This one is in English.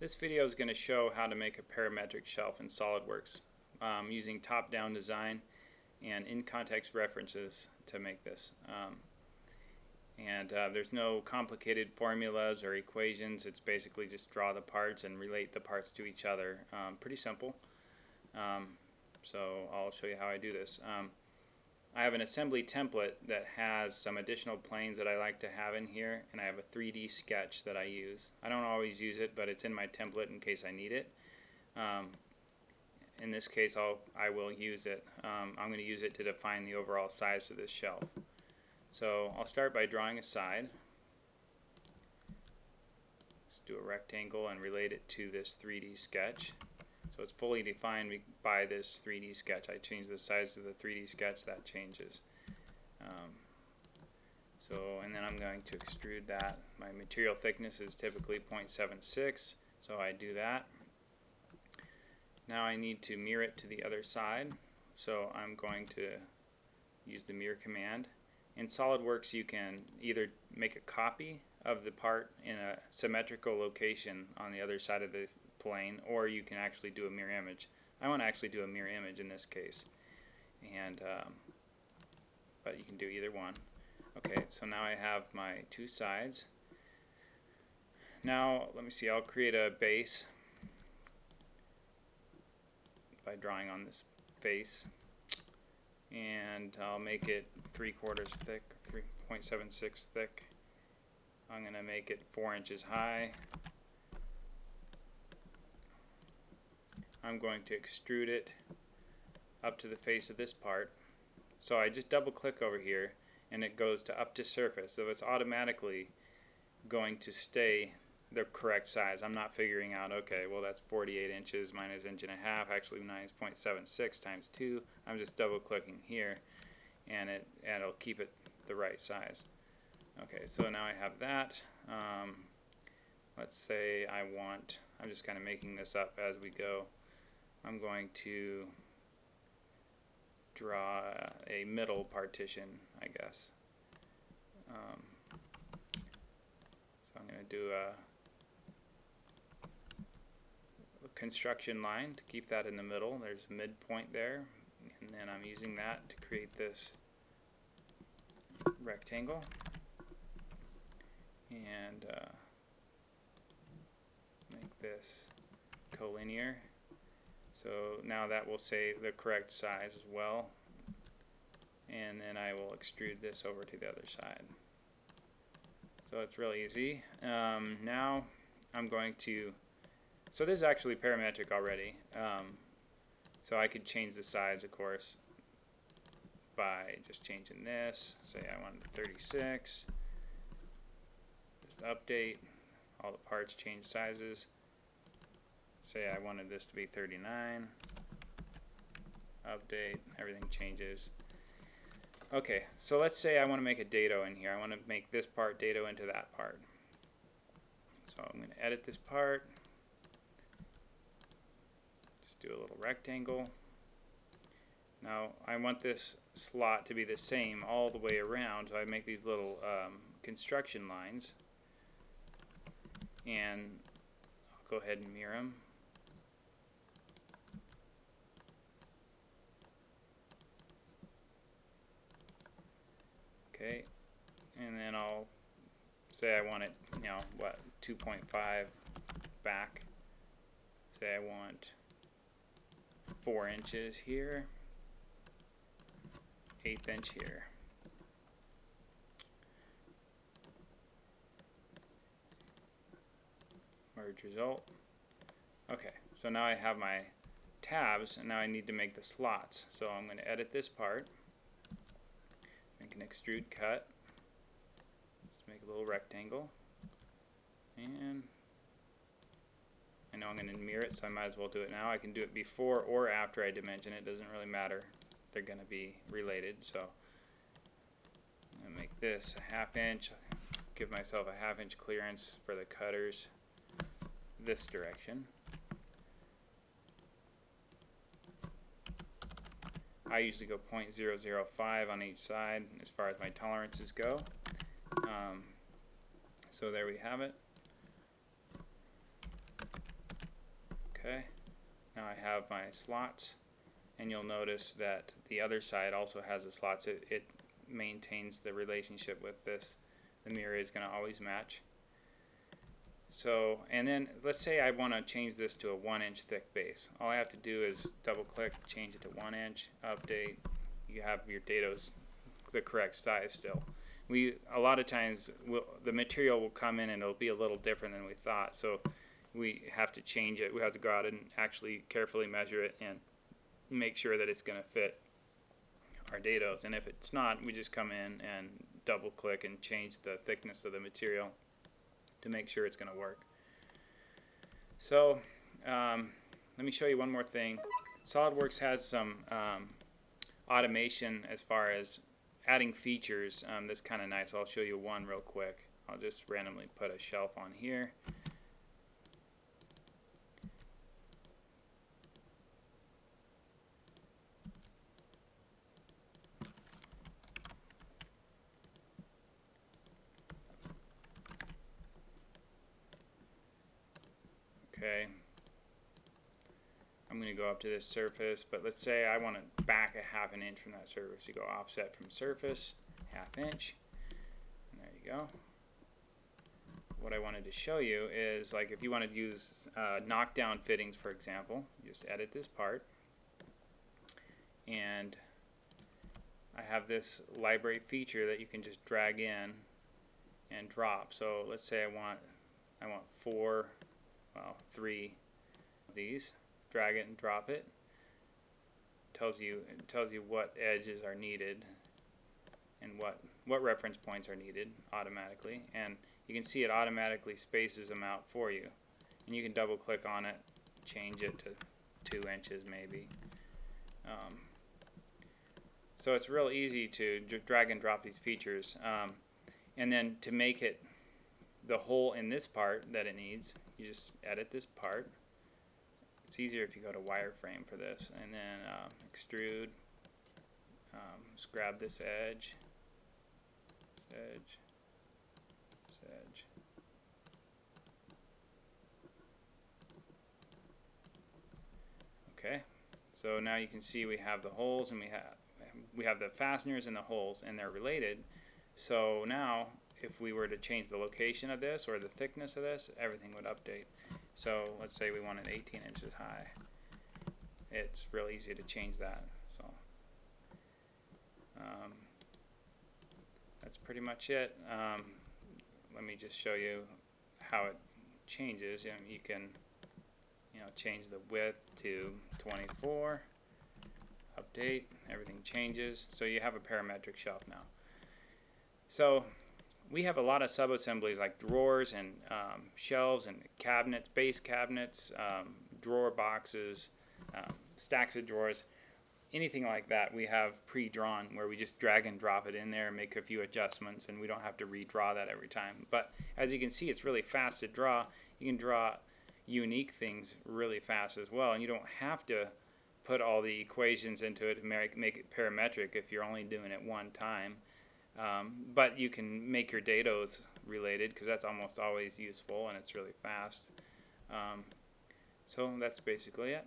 This video is going to show how to make a parametric shelf in SolidWorks using top-down design and in-context references to make this. There's no complicated formulas or equations. It's basically just draw the parts and relate the parts to each other. Pretty simple. So I'll show you how I do this. I have an assembly template that has some additional planes that I like to have in here, and I have a 3D sketch that I use. I don't always use it, but it's in my template in case I need it. In this case, I will use it. I'm going to use it to define the overall size of this shelf. So I'll start by drawing a side. Let's do a rectangle and relate it to this 3D sketch. So it's fully defined by this 3D sketch. I change the size of the 3D sketch, that changes. And then I'm going to extrude that. My material thickness is typically 0.76, so I do that. Now I need to mirror it to the other side, so I'm going to use the mirror command. In SolidWorks, you can either make a copy of the part in a symmetrical location on the other side of the plane, or you can actually do a mirror image. I want to actually do a mirror image in this case, but you can do either one. Okay, so now I have my two sides. Now let me see, I'll create a base by drawing on this face, and I'll make it 3/4 thick, 3.76 thick. I'm going to make it 4 inches high. I'm going to extrude it up to the face of this part. So I just double click over here and it goes to up to surface, so it's automatically going to stay the correct size. I'm not figuring out, okay, well that's 48 inches minus 1.5 inches, actually minus 0.76 times 2. I'm just double clicking here and it'll keep it the right size. Okay, so now I have that. Let's say I'm just kind of making this up as we go. I'm going to draw a middle partition, I guess. So I'm going to do a construction line to keep that in the middle. There's a midpoint there, and then I'm using that to create this rectangle. And make this collinear. So now that will say the correct size as well. And then I will extrude this over to the other side. So it's really easy. Now I'm going to, so this is actually parametric already. So I could change the size, of course, by just changing this. Say I wanted 36. Just update. All the parts change sizes. Say I wanted this to be 39. Update. Everything changes. Okay, so let's say I want to make a dado in here. I want to make this part dado into that part. So I'm going to edit this part. Just do a little rectangle. Now I want this slot to be the same all the way around, so I make these little construction lines. And I'll go ahead and mirror them. Okay, and then I'll say I want it, 2.5 back. Say I want 4 inches here, 1/8 inch here. Merge result. Okay, so now I have my tabs, and now I need to make the slots. So I'm going to edit this part, make an extrude cut, just make a little rectangle, and I know I'm going to mirror it, so I might as well do it now. I can do it before or after I dimension it, doesn't really matter. They're going to be related. So I'm going to make this a 1/2 inch, give myself a 1/2 inch clearance for the cutters this direction. I usually go 0.005 on each side as far as my tolerances go. So there we have it. Now I have my slots, and you'll notice that the other side also has the slots. It maintains the relationship with this. The mirror is going to always match. So, and then let's say I want to change this to a 1-inch thick base. All I have to do is double click, change it to 1 inch, update. You have your dados the correct size still. A lot of times the material will come in and it'll be a little different than we thought, so we have to change it. We have to go out and actually carefully measure it and make sure that it's going to fit our dados. And if it's not, we just come in and double click and change the thickness of the material to make sure it's going to work. So let me show you one more thing. SolidWorks has some automation as far as adding features that's kind of nice. I'll show you one real quick. I'll just randomly put a shelf on here. Okay, I'm going to go up to this surface, but let's say I want to back a 1/2 inch from that surface. You go offset from surface, 1/2 inch, and there you go. What I wanted to show you is, like, if you wanted to use knockdown fittings, for example, just edit this part, and I have this library feature that you can just drag in and drop. So let's say I want 3 of these. Drag it and drop it. It tells you what edges are needed and what reference points are needed automatically, and you can see it automatically spaces them out for you. And you can double click on it, change it to 2 inches maybe. So it's real easy to drag and drop these features, and then to make it the hole in this part that it needs, you just edit this part. It's easier if you go to wireframe for this, and then extrude. Just grab this edge, this edge, this edge. Okay, so now you can see we have the holes, and we have the fasteners and the holes, and they're related. So now if we were to change the location of this or the thickness of this, everything would update. So let's say we want it 18 inches high. It's real easy to change that. So that's pretty much it. Let me just show you how it changes. You can change the width to 24, update, everything changes. So you have a parametric shelf now. So we have a lot of sub-assemblies like drawers and shelves and cabinets, base cabinets, drawer boxes, stacks of drawers, anything like that we have pre-drawn where we just drag and drop it in there and make a few adjustments, and we don't have to redraw that every time. But as you can see, it's really fast to draw. You can draw unique things really fast as well, and you don't have to put all the equations into it to make it parametric if you're only doing it one time. But you can make your dados related, because that's almost always useful and it's really fast. So that's basically it.